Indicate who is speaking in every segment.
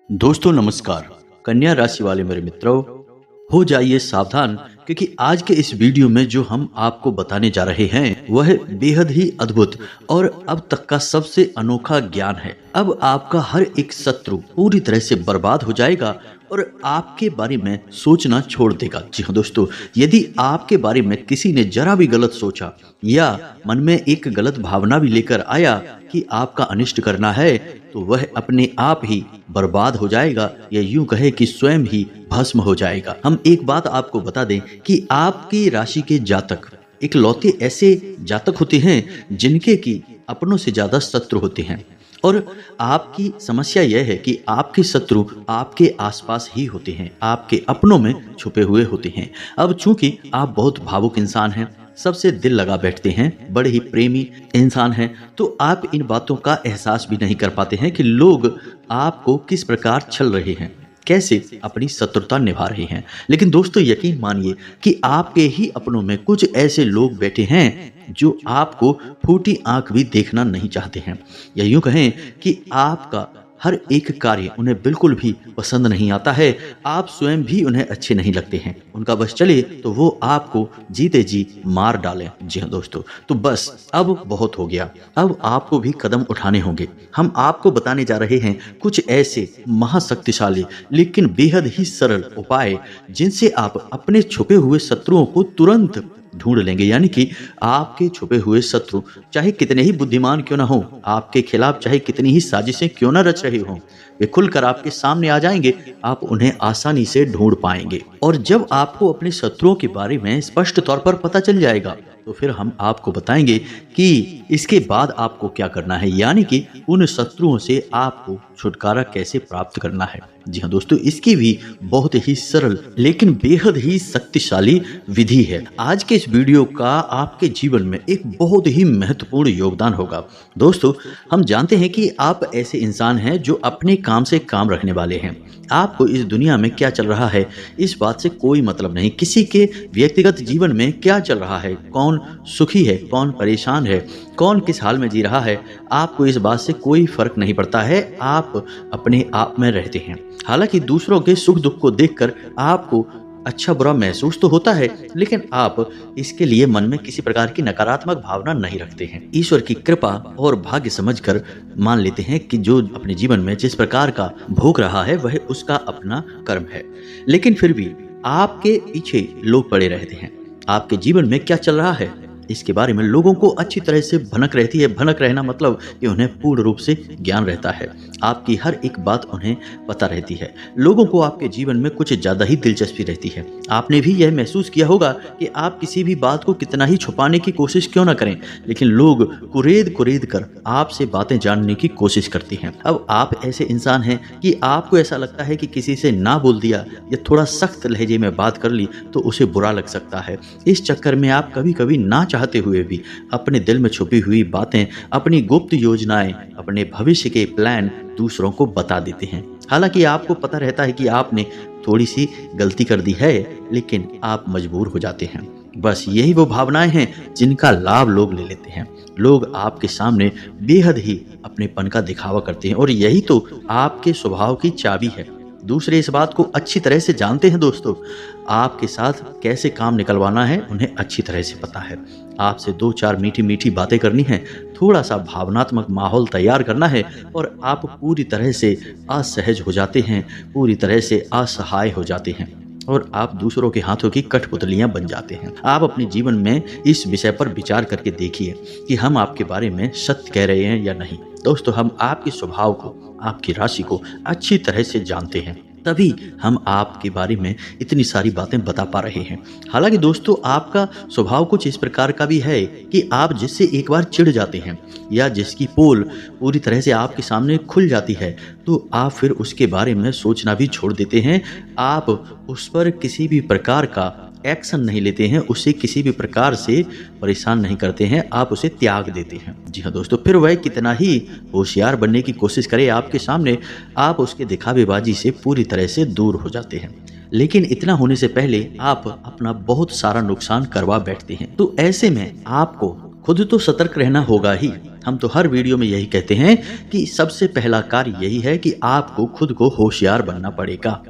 Speaker 1: दोस्तों नमस्कार। कन्या राशि वाले मेरे मित्रों, हो जाइए सावधान, क्योंकि आज के इस वीडियो में जो हम आपको बताने जा रहे हैं वह बेहद ही अद्भुत और अब तक का सबसे अनोखा ज्ञान है। अब आपका हर एक शत्रु पूरी तरह से बर्बाद हो जाएगा और आपके बारे में सोचना छोड़ देगा। जी हाँ दोस्तों, यदि आपके बारे में किसी ने जरा भी गलत सोचा या मन में एक गलत भावना भी लेकर आया कि आपका अनिष्ट करना है, तो वह अपने आप ही बर्बाद हो जाएगा या यूं कहे कि स्वयं ही भस्म हो जाएगा। हम एक बात आपको बता दें कि आपकी राशि के जातक इकलौते ऐसे जातक होते हैं जिनके की अपनों से ज्यादा शत्रु होते हैं, और आपकी समस्या यह है कि आपके शत्रु आपके आसपास ही होते हैं, आपके अपनों में छुपे हुए होते हैं। अब चूंकि आप बहुत भावुक इंसान हैं, सबसे दिल लगा बैठते हैं, बड़े ही प्रेमी इंसान हैं, तो आप इन बातों का एहसास भी नहीं कर पाते हैं कि लोग आपको किस प्रकार छल रहे हैं, कैसे अपनी शत्रुता निभा रहे हैं। लेकिन दोस्तों यकीन मानिए कि आपके ही अपनों में कुछ ऐसे लोग बैठे हैं जो आपको फूटी आंख भी देखना नहीं चाहते हैं, या यूं कहें कि आपका हर एक कार्य उन्हें बिल्कुल भी पसंद नहीं आता है, आप स्वयं भी उन्हें अच्छे नहीं लगते हैं। उनका बस चले तो वो आपको जीते जी मार डालें। जी हाँ दोस्तों, तो बस अब बहुत हो गया, अब आपको भी कदम उठाने होंगे। हम आपको बताने जा रहे हैं कुछ ऐसे महाशक्तिशाली लेकिन बेहद ही सरल उपाय जिनसे आप अपने छुपे हुए शत्रुओं को तुरंत ढूंढ लेंगे। यानी कि आपके छुपे हुए शत्रु चाहे कितने ही बुद्धिमान क्यों ना हो, आपके खिलाफ चाहे कितनी ही साजिशें क्यों ना रच रहे हों, वे खुलकर आपके सामने आ जाएंगे। आप उन्हें आसानी से ढूंढ पाएंगे, और जब आपको अपने शत्रुओं के बारे में स्पष्ट तौर पर पता चल जाएगा तो फिर हम आपको बताएंगे कि इसके बाद आपको क्या करना है, यानी कि उन शत्रुओं से आपको छुटकारा कैसे प्राप्त करना है। जी हाँ दोस्तों, इसकी भी बहुत ही सरल लेकिन बेहद ही शक्तिशाली विधि है। आज के इस वीडियो का आपके जीवन में एक बहुत ही महत्वपूर्ण योगदान होगा। दोस्तों, हम जानते हैं कि आप ऐसे इंसान हैं जो अपने काम से काम रखने वाले हैं। आपको इस दुनिया में क्या चल रहा है इस बात से कोई मतलब नहीं, किसी के व्यक्तिगत जीवन में क्या चल रहा है, कौन सुखी है, कौन परेशान है, कौन किस हाल में जी रहा है, आपको इस बात से कोई फर्क नहीं पड़ता है। आप अपने आप में रहते हैं। हालांकि दूसरों के सुख दुख को देखकर आपको अच्छा बुरा महसूस तो होता है, लेकिन आप इसके लिए मन में किसी प्रकार की नकारात्मक भावना नहीं रखते हैं। ईश्वर की कृपा और भाग्य समझकर मान लेते हैं कि जो अपने जीवन में जिस प्रकार का भोग रहा है वह उसका अपना कर्म है। लेकिन फिर भी आपके पीछे लोग पड़े रहते हैं। आपके जीवन में क्या चल रहा है इसके बारे में लोगों को अच्छी तरह से भनक रहती है। भनक रहना मतलब कि उन्हें पूर्ण रूप से ज्ञान रहता है, आपकी हर एक बात उन्हें पता रहती है। लोगों को आपके जीवन में कुछ ज़्यादा ही दिलचस्पी रहती है। आपने भी यह महसूस किया होगा कि आप किसी भी बात को कितना ही छुपाने की कोशिश क्यों ना करें, लेकिन लोग कुरेद कुरेद कर आपसे बातें जानने की कोशिश करते हैं। अब आप ऐसे इंसान हैं कि आपको ऐसा लगता है कि किसी से ना बोल दिया या थोड़ा सख्त लहजे में बात कर ली तो उसे बुरा लग सकता है। इस चक्कर में आप कभी कभी ना चाहते हुए भी अपने दिल में छुपी हुई बातें, अपनी गुप्त योजनाएं, अपने भविष्य के प्लान दूसरों को बता देते हैं। हालांकि आपको पता रहता है कि आपने थोड़ी सी गलती कर दी है, लेकिन आप मजबूर हो जाते हैं। बस यही वो भावनाएं हैं जिनका लाभ लोग ले लेते हैं। लोग आपके सामने बेहद ही अपनेपन का दिखावा करते हैं, और यही तो आपके स्वभाव की चाबी है। दूसरे इस बात को अच्छी तरह से जानते हैं। दोस्तों, आपके साथ कैसे काम निकलवाना है उन्हें अच्छी तरह से पता है। आपसे दो चार मीठी मीठी बातें करनी है, थोड़ा सा भावनात्मक माहौल तैयार करना है, और आप पूरी तरह से असहज हो जाते हैं, पूरी तरह से असहाय हो जाते हैं, और आप दूसरों के हाथों की कठपुतलियां बन जाते हैं। आप अपने जीवन में इस विषय पर विचार करके देखिए कि हम आपके बारे में सत्य कह रहे हैं या नहीं। दोस्तों, हम आपके स्वभाव को, आपकी राशि को अच्छी तरह से जानते हैं, तभी हम आपके बारे में इतनी सारी बातें बता पा रहे हैं। हालांकि दोस्तों, आपका स्वभाव कुछ इस प्रकार का भी है कि आप जिससे एक बार चिढ़ जाते हैं या जिसकी पोल पूरी तरह से आपके सामने खुल जाती है, तो आप फिर उसके बारे में सोचना भी छोड़ देते हैं। आप उस पर किसी भी प्रकार का एक्शन नहीं लेते हैं, उसे किसी भी प्रकार से परेशान नहीं करते हैं, आप उसे त्याग देते हैं। जी हाँ दोस्तों, फिर वह कितना ही होशियार बनने की कोशिश करे आपके सामने, आप उसके दिखावेबाजी से पूरी तरह से दूर हो जाते हैं। लेकिन इतना होने से पहले आप अपना बहुत सारा नुकसान करवा बैठते हैं। तो ऐसे में आपको खुद तो सतर्क रहना होगा ही, हम तो हर वीडियो में यही कहते हैं कि सबसे पहला कार्य यही है कि आपको खुद को होशियार बनना पड़ेगा।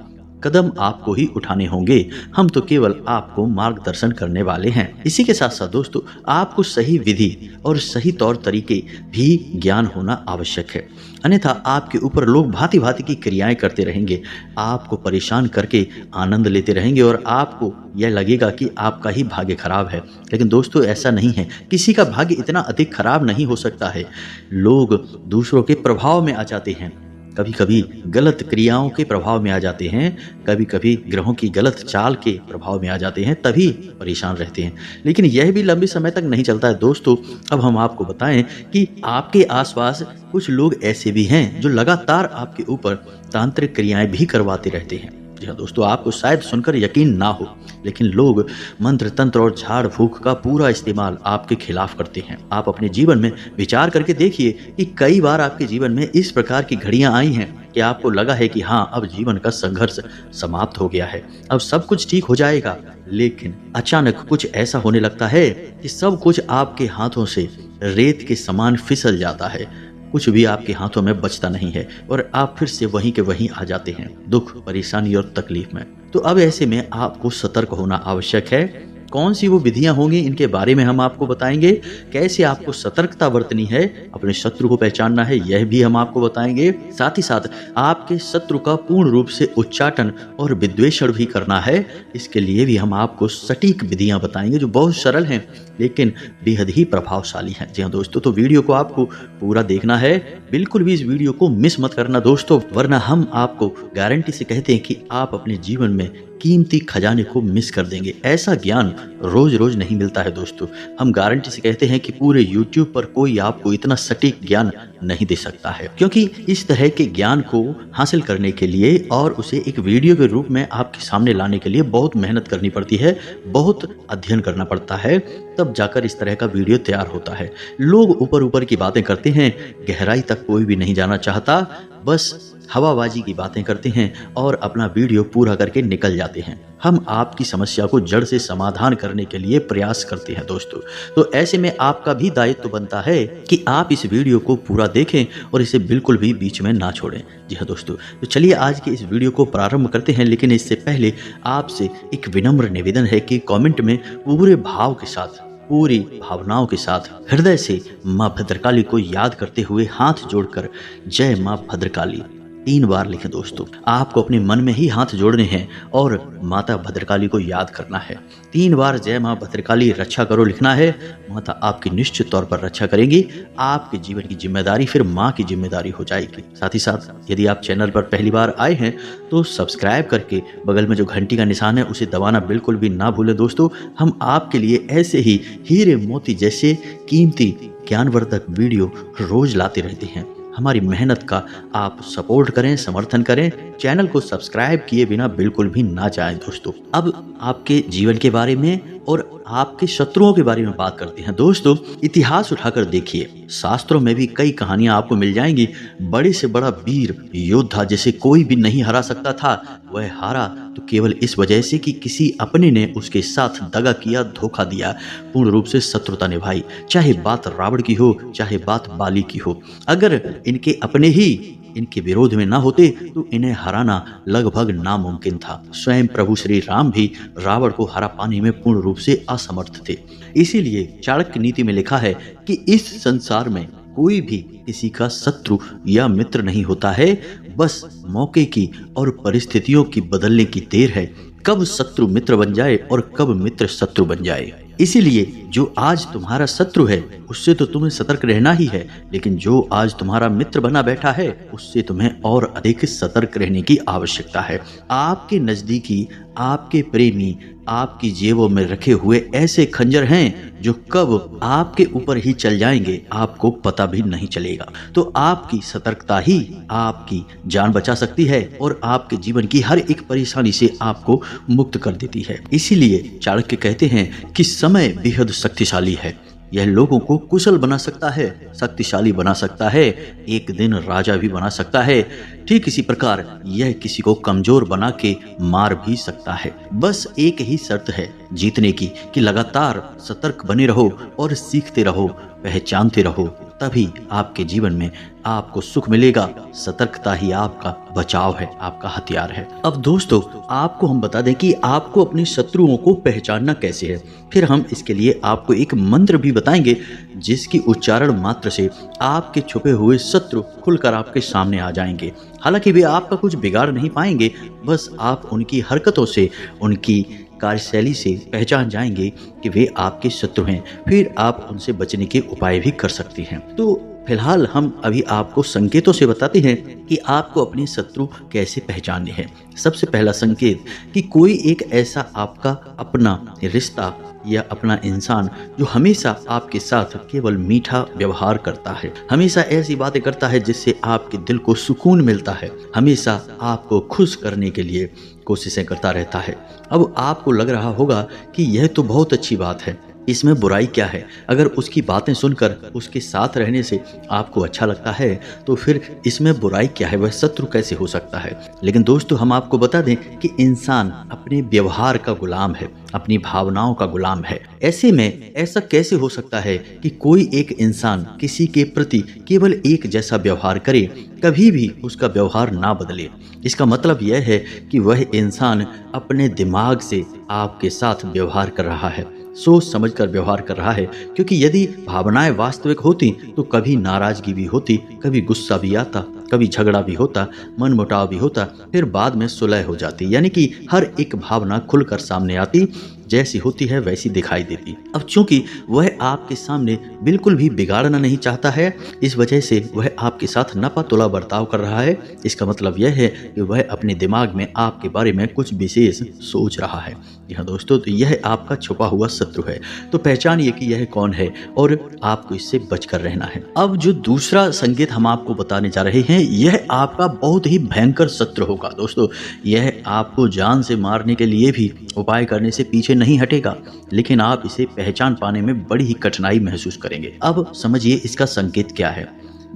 Speaker 1: कदम आपको ही उठाने होंगे, हम तो केवल आपको मार्गदर्शन करने वाले हैं। इसी के साथ साथ दोस्तों, आपको सही विधि और सही तौर तरीके भी ज्ञान होना आवश्यक है, अन्यथा आपके ऊपर लोग भांति भांति की क्रियाएं करते रहेंगे, आपको परेशान करके आनंद लेते रहेंगे और आपको यह लगेगा कि आपका ही भाग्य खराब है। लेकिन दोस्तों ऐसा नहीं है, किसी का भाग्य इतना अधिक खराब नहीं हो सकता है। लोग दूसरों के प्रभाव में आ जाते हैं, कभी कभी गलत क्रियाओं के प्रभाव में आ जाते हैं, कभी कभी ग्रहों की गलत चाल के प्रभाव में आ जाते हैं, तभी परेशान रहते हैं। लेकिन यह भी लंबे समय तक नहीं चलता है दोस्तों। अब हम आपको बताएं कि आपके आसपास कुछ लोग ऐसे भी हैं जो लगातार आपके ऊपर तांत्रिक क्रियाएं भी करवाते रहते हैं। जी हाँ दोस्तों, आपको शायद सुनकर यकीन ना हो, लेकिन लोग मंत्र तंत्र और झाड़ फूक का पूरा इस्तेमाल आपके खिलाफ करते हैं। आप अपने जीवन में विचार करके देखिए कि कई बार आपके जीवन में इस प्रकार की घड़ियां आई हैं कि आपको लगा है कि हाँ, अब जीवन का संघर्ष समाप्त हो गया है, अब सब कुछ ठीक हो जाएगा। लेकिन अचानक कुछ ऐसा होने लगता है कि सब कुछ आपके हाथों से रेत के समान फिसल जाता है, कुछ भी आपके हाथों में बचता नहीं है और आप फिर से वहीं के वहीं आ जाते हैं, दुख, परेशानी और तकलीफ में। तो अब ऐसे में आपको सतर्क होना आवश्यक है। कौन सी वो विधियां होंगी, इनके बारे में हम आपको बताएंगे। कैसे आपको सतर्कता बरतनी है, अपने शत्रु को पहचानना है, यह भी हम आपको बताएंगे। साथ ही साथ आपके शत्रु का पूर्ण रूप से उच्चाटन और विद्वेषण भी करना है। इसके लिए भी हम आपको सटीक विधियां बताएंगे जो बहुत सरल हैं लेकिन बेहद ही प्रभावशाली हैं। जी हाँ दोस्तों, तो वीडियो को आपको पूरा देखना है, बिल्कुल भी इस वीडियो को मिस मत करना दोस्तों, वरना हम आपको गारंटी से कहते हैं कि आप अपने जीवन में कीमती खजाने को मिस कर देंगे। ऐसा ज्ञान रोज रोज नहीं मिलता है दोस्तों। हम गारंटी से कहते हैं कि पूरे YouTube पर कोई आपको इतना सटीक ज्ञान नहीं दे सकता है, क्योंकि इस तरह के ज्ञान को हासिल करने के लिए और उसे एक वीडियो के रूप में आपके सामने लाने के लिए बहुत मेहनत करनी पड़ती है, बहुत अध्ययन करना पड़ता है, तब जाकर इस तरह का वीडियो तैयार होता है। लोग ऊपर ऊपर की बातें करते हैं, गहराई तक कोई भी नहीं जाना चाहता, बस हवाबाजी की बातें करते हैं और अपना वीडियो पूरा करके निकल जाते हैं। हम आपकी समस्या को जड़ से समाधान करने के लिए प्रयास करते हैं दोस्तों। तो ऐसे में आपका भी दायित्व बनता है कि आप इस वीडियो को पूरा देखें और इसे बिल्कुल भी बीच में ना छोड़ें। जी हाँ दोस्तों, तो चलिए आज के इस वीडियो को प्रारंभ करते हैं। लेकिन इससे पहले आपसे एक विनम्र निवेदन है कि कमेंट में पूरे भाव के साथ, पूरी भावनाओं के साथ, हृदय से माँ भद्रकाली को याद करते हुए हाथ जोड़कर जय माँ भद्रकाली 3 बार लिखें दोस्तों। आपको अपने मन में ही हाथ जोड़ने हैं और माता भद्रकाली को याद करना है। 3 बार जय माँ भद्रकाली रक्षा करो लिखना है। माता आपकी निश्चित तौर पर रक्षा करेंगी। आपके जीवन की जिम्मेदारी फिर माँ की जिम्मेदारी हो जाएगी। साथ ही साथ यदि आप चैनल पर पहली बार आए हैं तो सब्सक्राइब करके बगल में जो घंटी का निशान है उसे दबाना बिल्कुल भी ना भूलें दोस्तों। हम आपके लिए ऐसे ही हीरे मोती जैसे कीमती ज्ञानवर्धक वीडियो रोज लाते रहते हैं। हमारी मेहनत का आप सपोर्ट करें, समर्थन करें, चैनल को सब्सक्राइब किए बिना बिल्कुल भी ना जाएं दोस्तों। अब आपके जीवन के बारे में और आपके शत्रुओं के बारे में बात करते हैं दोस्तों। इतिहास उठाकर देखिए, शास्त्रों में भी कई कहानियां आपको मिल जाएंगी। बड़े से बड़ा वीर योद्धा जिसे कोई भी नहीं हरा सकता था, वह हारा तो केवल इस वजह से कि किसी अपने ने उसके साथ दगा किया, धोखा दिया, पूर्ण रूप से शत्रुता निभाई। चाहे बात रावण की हो, चाहे बात बाली की हो, अगर इनके अपने ही इनके विरोध में ना होते तो इन्हें हराना लगभग नामुमकिन था। स्वयं प्रभु श्री राम भी रावण को हरा पाने में पूर्ण रूप से असमर्थ थे। इसीलिए चाणक्य नीति में लिखा है कि इस संसार में कोई भी किसी का शत्रु या मित्र नहीं होता है, बस मौके की और परिस्थितियों की बदलने की देर है, कब शत्रु मित्र बन जाए और कब मित्र शत्रु बन जाए। इसीलिए जो आज तुम्हारा शत्रु है उससे तो तुम्हें सतर्क रहना ही है, लेकिन जो आज तुम्हारा मित्र बना बैठा है उससे तुम्हें और अधिक सतर्क रहने की आवश्यकता है। आपके नजदीकी, आपके प्रेमी आपकी जेबों में रखे हुए ऐसे खंजर हैं जो कब आपके ऊपर ही चल जाएंगे आपको पता भी नहीं चलेगा। तो आपकी सतर्कता ही आपकी जान बचा सकती है और आपके जीवन की हर एक परेशानी से आपको मुक्त कर देती है। इसीलिए चाणक्य कहते हैं कि समय बेहद शक्तिशाली है। यह लोगों को कुशल बना सकता है, शक्तिशाली बना सकता है, एक दिन राजा भी बना सकता है। ठीक इसी प्रकार यह किसी को कमजोर बना के मार भी सकता है। बस एक ही शर्त है जीतने की कि लगातार सतर्क बने रहो और सीखते रहो, पहचानते रहो तभी आपके जीवन में आपको सुख मिलेगा। सतर्कता ही आपका बचाव है, आपका हथियार है। अब दोस्तों, आपको हम बता दें कि आपको अपने शत्रुओं को पहचानना कैसे है। फिर हम इसके लिए आपको एक मंत्र भी बताएंगे जिसकी उच्चारण मात्र से आपके छुपे हुए शत्रु खुलकर आपके सामने आ जाएंगे। हालांकि वे आपका कुछ बिगाड़ नहीं पाएंगे, बस आप उनकी हरकतों से, उनकी कार्यशैली से पहचान जाएंगे कि वे आपके शत्रु हैं। फिर आप उनसे बचने के उपाय भी कर सकती हैं। तो फिलहाल हम अभी आपको संकेतों से बताते हैं कि आपको अपने शत्रु कैसे पहचानने हैं। सबसे पहला संकेत कि कोई एक ऐसा आपका अपना रिश्ता या अपना इंसान जो हमेशा आपके साथ केवल मीठा व्यवहार करता है, हमेशा ऐसी बातें करता है जिससे आपके दिल को सुकून मिलता है, हमेशा आपको खुश करने के लिए कोशिशें करता रहता है। अब आपको लग रहा होगा कि यह तो बहुत अच्छी बात है, इसमें बुराई क्या है। अगर उसकी बातें सुनकर उसके साथ रहने से आपको अच्छा लगता है तो फिर इसमें बुराई क्या है, वह शत्रु कैसे हो सकता है। लेकिन दोस्तों, हम आपको बता दें कि इंसान अपने व्यवहार का गुलाम है, अपनी भावनाओं का गुलाम है। ऐसे में ऐसा कैसे हो सकता है कि कोई एक इंसान किसी के प्रति केवल एक जैसा व्यवहार करे, कभी भी उसका व्यवहार ना बदले। इसका मतलब यह है कि वह इंसान अपने दिमाग से आपके साथ व्यवहार कर रहा है, सोच समझकर व्यवहार कर रहा है। क्योंकि यदि भावनाएं वास्तविक होती तो कभी नाराजगी भी होती, कभी गुस्सा भी आता, कभी झगड़ा भी होता, मनमुटाव भी होता, फिर बाद में सुलह हो जाती। यानी कि हर एक भावना खुलकर सामने आती, जैसी होती है वैसी दिखाई देती। अब चूंकि वह आपके सामने बिल्कुल भी बिगाड़ना नहीं चाहता है, इस वजह से वह आपके साथ नपातुला बर्ताव कर रहा है। इसका मतलब यह है कि वह अपने दिमाग में आपके बारे में कुछ विशेष सोच रहा है। जी हाँ दोस्तों, तो यह आपका छुपा हुआ शत्रु है। तो पहचानिए कि यह कौन है और आपको इससे बचकर रहना है। अब जो दूसरा संकेत हम आपको बताने जा रहे हैं, यह आपका बहुत ही भयंकर शत्रु होगा। दोस्तों, यह आपको जान से मारने के लिए भी उपाय करने से पीछे नहीं हटेगा, लेकिन आप इसे पहचान पाने में बड़ी ही कठिनाई महसूस करेंगे। अब समझिए इसका संकेत क्या है।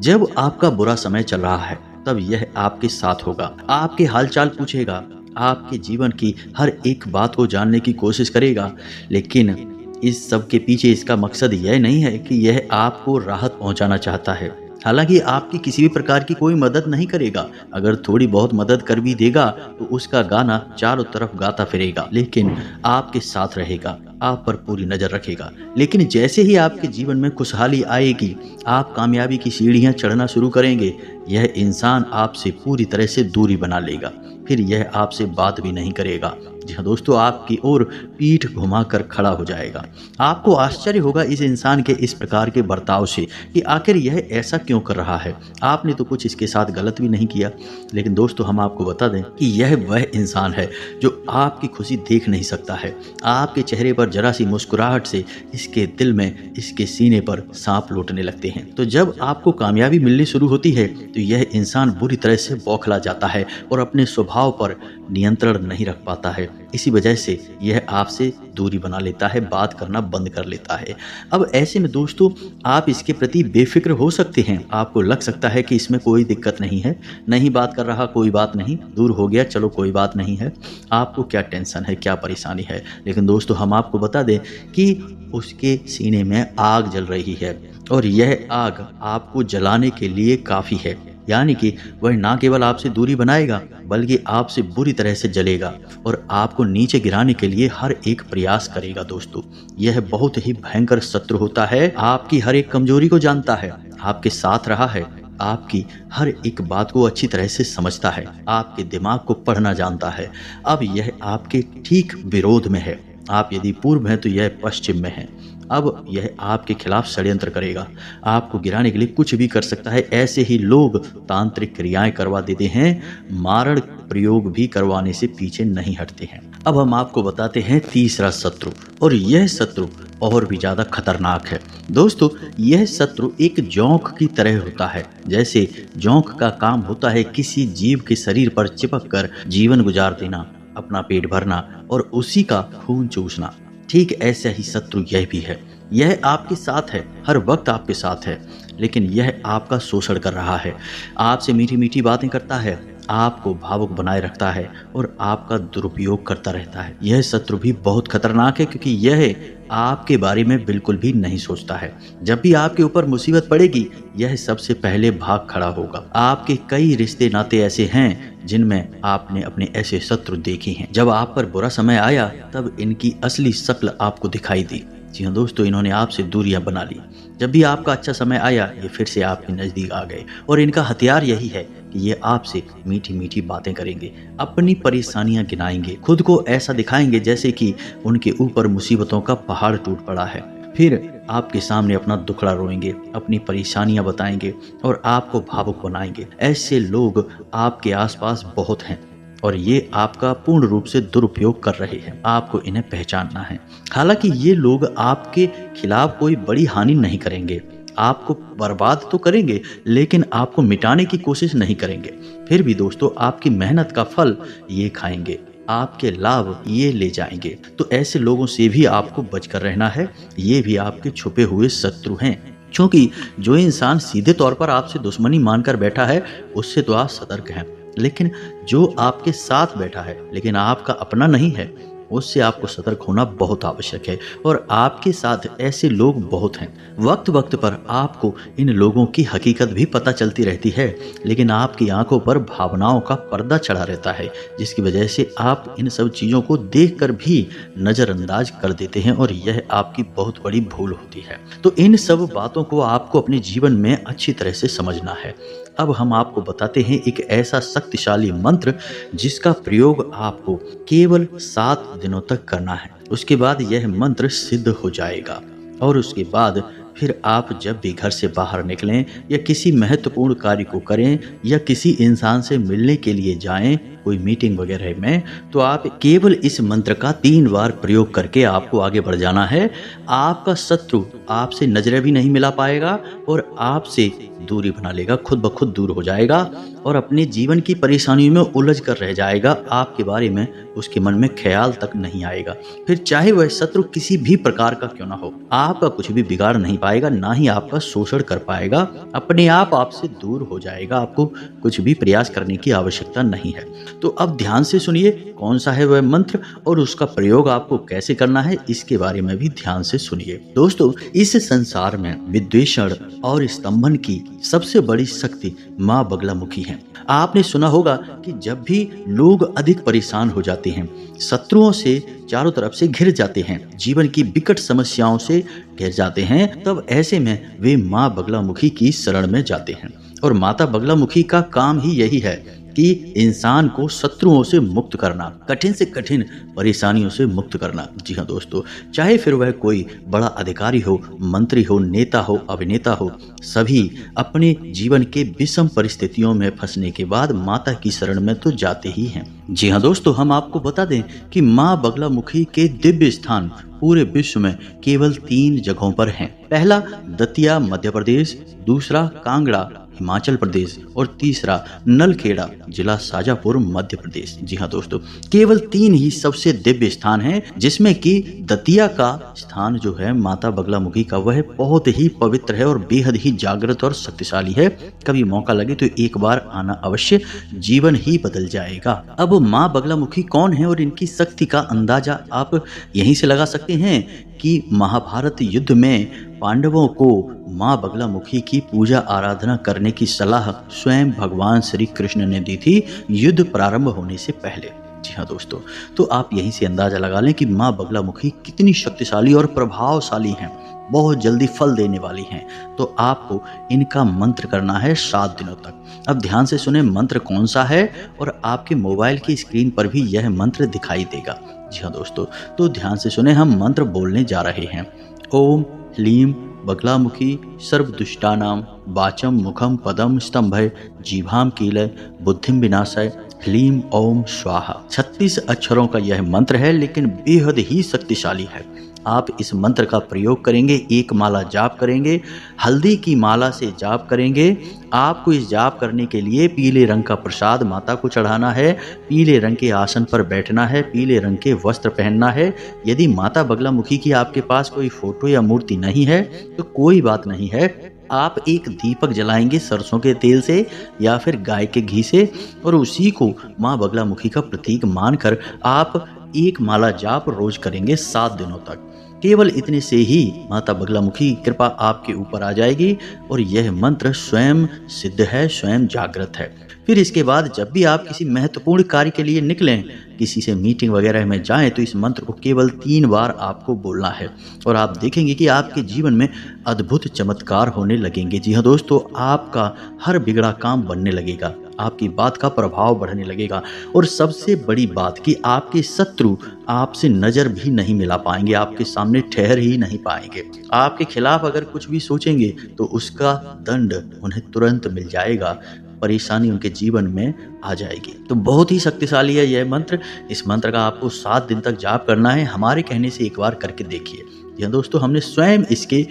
Speaker 1: जब आपका बुरा समय चल रहा है तब यह आपके साथ होगा, आपके हालचाल पूछेगा, आपके जीवन की हर एक बात को जानने की कोशिश करेगा। लेकिन इस सब के पीछे इसका मकसद यह नहीं है कि यह आपको राहत पहुंचाना चाहता है। हालांकि आपकी किसी भी प्रकार की कोई मदद नहीं करेगा। अगर थोड़ी बहुत मदद कर भी देगा तो उसका गाना चारों तरफ गाता फिरेगा, लेकिन आपके साथ रहेगा, आप पर पूरी नजर रखेगा। लेकिन जैसे ही आपके जीवन में खुशहाली आएगी, आप कामयाबी की सीढ़ियां चढ़ना शुरू करेंगे, यह इंसान आपसे पूरी तरह से दूरी बना लेगा। फिर यह आपसे बात भी नहीं करेगा। जी हाँ दोस्तों, आपकी ओर पीठ घुमाकर खड़ा हो जाएगा। आपको आश्चर्य होगा इस इंसान के इस प्रकार के बर्ताव से कि आखिर यह ऐसा क्यों कर रहा है। आपने तो कुछ इसके साथ गलत भी नहीं किया। लेकिन दोस्तों, हम आपको बता दें कि यह वह इंसान है जो आपकी खुशी देख नहीं सकता है। आपके चेहरे पर जरा सी मुस्कुराहट से इसके दिल में, इसके सीने पर सांप लौटने लगते हैं। तो जब आपको कामयाबी मिलनी शुरू होती है तो यह इंसान बुरी तरह से बौखला जाता है और अपने स्वभाव पर नियंत्रण नहीं रख पाता है। इसी वजह से यह आपसे दूरी बना लेता है, बात करना बंद कर लेता है। अब ऐसे में दोस्तों, आप इसके प्रति बेफिक्र हो सकते हैं। आपको लग सकता है कि इसमें कोई दिक्कत नहीं है, नहीं बात कर रहा, कोई बात नहीं, दूर हो गया, चलो कोई बात नहीं है, आपको क्या टेंशन है, क्या परेशानी है। लेकिन दोस्तों, हम आपको बता दें कि उसके सीने में आग जल रही है और यह आग आपको जलाने के लिए काफ़ी है। यानी कि वह ना केवल आपसे दूरी बनाएगा बल्कि आपसे बुरी तरह से जलेगा और आपको नीचे गिराने के लिए हर एक प्रयास करेगा। दोस्तों, यह बहुत ही भयंकर शत्रु होता है, आपकी हर एक कमजोरी को जानता है, आपके साथ रहा है, आपकी हर एक बात को अच्छी तरह से समझता है, आपके दिमाग को पढ़ना जानता है। अब यह आपके ठीक विरोध में है। आप यदि पूर्व हैं तो यह पश्चिम में है। अब यह आपके खिलाफ षड्यंत्र करेगा, आपको गिराने के लिए कुछ भी कर सकता है। ऐसे ही लोग तांत्रिक क्रियाएं करवा देते हैं, मारण प्रयोग भी करवाने से पीछे नहीं हटते हैं। अब हम आपको बताते हैं तीसरा शत्रु, और यह शत्रु और भी ज्यादा खतरनाक है। दोस्तों, यह शत्रु एक जोंक की तरह होता है। जैसे जोंक का काम होता है किसी जीव के शरीर पर चिपक कर जीवन गुजार देना, अपना पेट भरना और उसी का खून चूसना, ठीक ऐसा ही शत्रु यह भी है। यह आपके साथ है, हर वक्त आपके साथ है, लेकिन यह आपका शोषण कर रहा है, आपसे मीठी मीठी बातें करता है, आपको भावुक बनाए रखता है और आपका दुरुपयोग करता रहता है। यह शत्रु भी बहुत खतरनाक है क्योंकि यह आपके बारे में बिल्कुल भी नहीं सोचता है। जब भी आपके ऊपर मुसीबत पड़ेगी, यह सबसे पहले भाग खड़ा होगा। आपके कई रिश्ते नाते ऐसे हैं जिनमें आपने अपने ऐसे शत्रु देखे हैं। जब आप पर बुरा समय आया, तब इनकी असली शक्ल आपको दिखाई दी। जी हाँ दोस्तों, इन्होंने आपसे दूरियां बना ली। जब भी आपका अच्छा समय आया, ये फिर से आपके नजदीक आ गए और इनका हथियार यही है कि ये आपसे मीठी मीठी बातें करेंगे, अपनी परेशानियां गिनाएंगे, खुद को ऐसा दिखाएंगे जैसे कि उनके ऊपर मुसीबतों का पहाड़ टूट पड़ा है। फिर आपके सामने अपना दुखड़ा रोएंगे, अपनी परेशानियां बताएंगे और आपको भावुक बनाएंगे। ऐसे लोग आपके आसपास बहुत हैं और ये आपका पूर्ण रूप से दुरुपयोग कर रहे हैं। आपको इन्हें पहचानना है। हालांकि ये लोग आपके खिलाफ कोई बड़ी हानि नहीं करेंगे, आपको बर्बाद तो करेंगे लेकिन आपको मिटाने की कोशिश नहीं करेंगे। फिर भी दोस्तों, आपकी मेहनत का फल ये खाएंगे, आपके लाभ ये ले जाएंगे। तो ऐसे लोगों से भी आपको बचकर रहना है। ये भी आपके छुपे हुए शत्रु हैं, क्योंकि जो इंसान सीधे तौर पर आपसे दुश्मनी मानकर बैठा है, उससे तो आप सतर्क हैं, लेकिन जो आपके साथ बैठा है लेकिन आपका अपना नहीं है, उससे आपको सतर्क होना बहुत आवश्यक है। और आपके साथ ऐसे लोग बहुत हैं। वक्त वक्त पर आपको इन लोगों की हकीकत भी पता चलती रहती है, लेकिन आपकी आंखों पर भावनाओं का पर्दा चढ़ा रहता है, जिसकी वजह से आप इन सब चीज़ों को देखकर भी नज़रअंदाज कर देते हैं और यह आपकी बहुत बड़ी भूल होती है। तो इन सब बातों को आपको अपने जीवन में अच्छी तरह से समझना है। अब हम आपको बताते हैं एक ऐसा शक्तिशाली मंत्र जिसका प्रयोग आपको केवल 7 दिनों तक करना है। उसके बाद यह मंत्र सिद्ध हो जाएगा और उसके बाद फिर आप जब भी घर से बाहर निकलें या किसी महत्वपूर्ण कार्य को करें या किसी इंसान से मिलने के लिए जाएं, कोई मीटिंग वगैरह में, तो आप केवल इस मंत्र का 3 बार प्रयोग करके आपको आगे बढ़ जाना है। आपका शत्रु आपसे नजरें भी नहीं मिला पाएगा और आपसे दूरी बना लेगा, खुद ब खुद दूर हो जाएगा और अपने जीवन की परेशानियों में उलझ कर रह जाएगा। आपके बारे में उसके मन में ख्याल तक नहीं आएगा। फिर चाहे वह शत्रु किसी भी प्रकार का क्यों ना हो, आपका कुछ भी बिगाड़ नहीं पाएगा, ना ही आपका शोषण कर पाएगा। अपने आप आपसे दूर हो जाएगा। आपको कुछ भी प्रयास करने की आवश्यकता नहीं है। तो अब ध्यान से सुनिए कौन सा है वह मंत्र और उसका प्रयोग आपको कैसे करना है, इसके बारे में भी ध्यान से सुनिए। दोस्तों, इस संसार में विद्वेषण और स्तंभन की सबसे बड़ी शक्ति माँ बगलामुखी है। आपने सुना होगा कि जब भी लोग अधिक परेशान हो जाते हैं, शत्रुओं से चारों तरफ से घिर जाते हैं, जीवन की विकट समस्याओं से घिर जाते हैं, तब ऐसे में वे माँ बगलामुखी की शरण में जाते हैं। और माता बगलामुखी का काम ही यही है कि इंसान को शत्रुओं से मुक्त करना, कठिन से कठिन परेशानियों से मुक्त करना। जी हाँ दोस्तों, चाहे फिर वह कोई बड़ा अधिकारी हो, मंत्री हो, नेता हो, अभिनेता हो, सभी अपने जीवन के विषम परिस्थितियों में फंसने के बाद माता की शरण में तो जाते ही हैं। जी हाँ दोस्तों, हम आपको बता दें कि माँ बगलामुखी के दिव्य स्थान पूरे विश्व में केवल 3 जगहों पर हैं। पहला दतिया मध्य प्रदेश, दूसरा कांगड़ा हिमाचल प्रदेश और तीसरा नलखेड़ा जिला शाजापुर मध्य प्रदेश। जी हाँ दोस्तों, केवल 3 ही सबसे दिव्य स्थान हैं, जिसमें कि दतिया का स्थान जो है माता बगलामुखी का, वह बहुत ही पवित्र है और बेहद ही जागृत और शक्तिशाली है। कभी मौका लगे तो एक बार आना अवश्य, जीवन ही बदल जाएगा। अब माँ बगलामुखी कौन है और इनकी शक्ति का अंदाजा आप यहीं से लगा सकते हैं कि महाभारत युद्ध में पांडवों को माँ बगलामुखी की पूजा आराधना करने की सलाह स्वयं भगवान श्री कृष्ण ने दी थी युद्ध प्रारंभ होने से पहले। जी हाँ दोस्तों, तो आप यहीं से अंदाजा लगा लें कि माँ बगलामुखी कितनी शक्तिशाली और प्रभावशाली हैं, बहुत जल्दी फल देने वाली हैं। तो आपको इनका मंत्र करना है 7 दिनों तक। अब ध्यान से सुने मंत्र कौन सा है, और आपके मोबाइल की स्क्रीन पर भी यह मंत्र दिखाई देगा। जी हाँ दोस्तों, तो ध्यान से सुने, हम मंत्र बोलने जा रहे हैं। ओम ह्लीं बगलामुखी सर्वदुष्टानां वाचं मुखं पदं स्तंभय जीभां कीलय बुद्धिं विनाशय ह्लीं ओम स्वाहा। 36 अक्षरों का यह मंत्र है, लेकिन बेहद ही शक्तिशाली है। आप इस मंत्र का प्रयोग करेंगे, एक माला जाप करेंगे, हल्दी की माला से जाप करेंगे। आपको इस जाप करने के लिए पीले रंग का प्रसाद माता को चढ़ाना है, पीले रंग के आसन पर बैठना है, पीले रंग के वस्त्र पहनना है। यदि माता बगलामुखी की आपके पास कोई फोटो या मूर्ति नहीं है तो कोई बात नहीं है, आप एक दीपक जलाएंगे सरसों के तेल से या फिर गाय के घी से, और उसी को माँ बगलामुखी का प्रतीक मानकर आप एक माला जाप रोज करेंगे 7 दिनों तक। केवल इतने से ही माता बगलामुखी की कृपा आपके ऊपर आ जाएगी और यह मंत्र स्वयं सिद्ध है, स्वयं जागृत है। फिर इसके बाद जब भी आप किसी महत्वपूर्ण कार्य के लिए निकलें, किसी से मीटिंग वगैरह में जाएं, तो इस मंत्र को केवल 3 बार आपको बोलना है और आप देखेंगे कि आपके जीवन में अद्भुत चमत्कार होने लगेंगे। जी हाँ दोस्तों, आपका हर बिगड़ा काम बनने लगेगा, आपकी बात का प्रभाव बढ़ने लगेगा और सबसे बड़ी बात कि आपके शत्रु आपसे नजर भी नहीं मिला पाएंगे, आपके सामने ठहर ही नहीं पाएंगे। आपके खिलाफ अगर कुछ भी सोचेंगे तो उसका दंड उन्हें तुरंत मिल जाएगा, परेशानी उनके जीवन में आ जाएगी। तो बहुत ही शक्तिशाली है यह मंत्र। इस मंत्र का आपको 7 दिन तक जाप करना है। हमारे कहने से एक बार करके देखिए। यह दोस्तों, हमने स्वयं इसके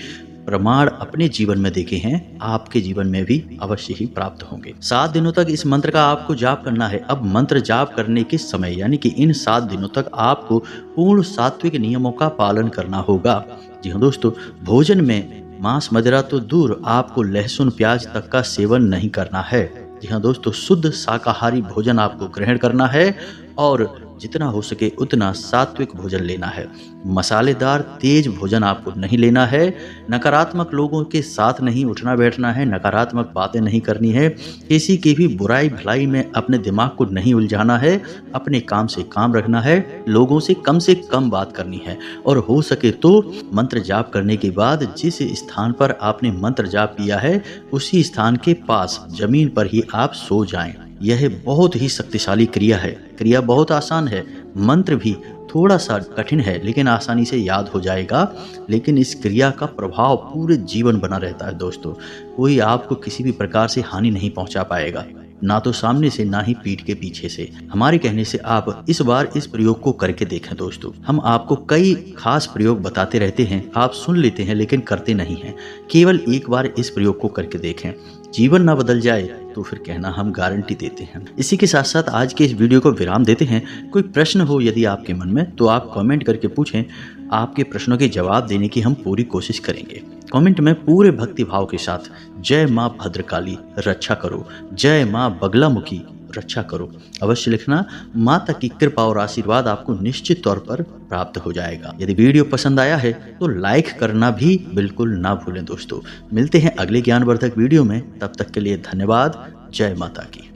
Speaker 1: प्रमाण अपने जीवन में देखे हैं, आपके जीवन में भी अवश्य ही प्राप्त होंगे। 7 दिनों तक इस मंत्र का आपको जाप करना है। अब मंत्र जाप करने के समय यानी कि इन 7 दिनों तक आपको पूर्ण सात्विक नियमों का पालन करना होगा। जी हाँ दोस्तों, भोजन में मांस मदिरा तो दूर, आपको लहसुन प्याज तक का सेवन नहीं करना है। जी हाँ दोस्तों, शुद्ध शाकाहारी भोजन आपको ग्रहण करना है और जितना हो सके उतना सात्विक भोजन लेना है। मसालेदार तेज भोजन आपको नहीं लेना है। नकारात्मक लोगों के साथ नहीं उठना बैठना है, नकारात्मक बातें नहीं करनी है, किसी की भी बुराई भलाई में अपने दिमाग को नहीं उलझाना है, अपने काम से काम रखना है, लोगों से कम बात करनी है और हो सके तो मंत्र जाप करने के बाद जिस स्थान पर आपने मंत्र जाप किया है उसी स्थान के पास जमीन पर ही आप सो जाएं। यह बहुत ही शक्तिशाली क्रिया है। क्रिया बहुत आसान है, मंत्र भी थोड़ा सा कठिन है लेकिन आसानी से याद हो जाएगा। लेकिन इस क्रिया का प्रभाव पूरे जीवन बना रहता है दोस्तों। कोई आपको किसी भी प्रकार से हानि नहीं पहुंचा पाएगा, ना तो सामने से ना ही पीठ के पीछे से। हमारे कहने से आप इस बार इस प्रयोग को करके देखें दोस्तों। हम आपको कई खास प्रयोग बताते रहते हैं, आप सुन लेते हैं लेकिन करते नहीं हैं। केवल एक बार इस प्रयोग को करके देखें, जीवन ना बदल जाए तो फिर कहना हम गारंटी देते हैं। इसी के साथ साथ आज के इस वीडियो को विराम देते हैं। कोई प्रश्न हो यदि आपके मन में तो आप कमेंट करके पूछें, आपके प्रश्नों के जवाब देने की हम पूरी कोशिश करेंगे। कमेंट में पूरे भक्ति भाव के साथ जय माँ भद्रकाली रक्षा करो, जय माँ बगलामुखी रक्षा करो अवश्य लिखना। माता की कृपा और आशीर्वाद आपको निश्चित तौर पर प्राप्त हो जाएगा। यदि वीडियो पसंद आया है तो लाइक करना भी बिल्कुल ना भूलें दोस्तों। मिलते हैं अगले ज्ञानवर्धक वीडियो में, तब तक के लिए धन्यवाद। जय माता की।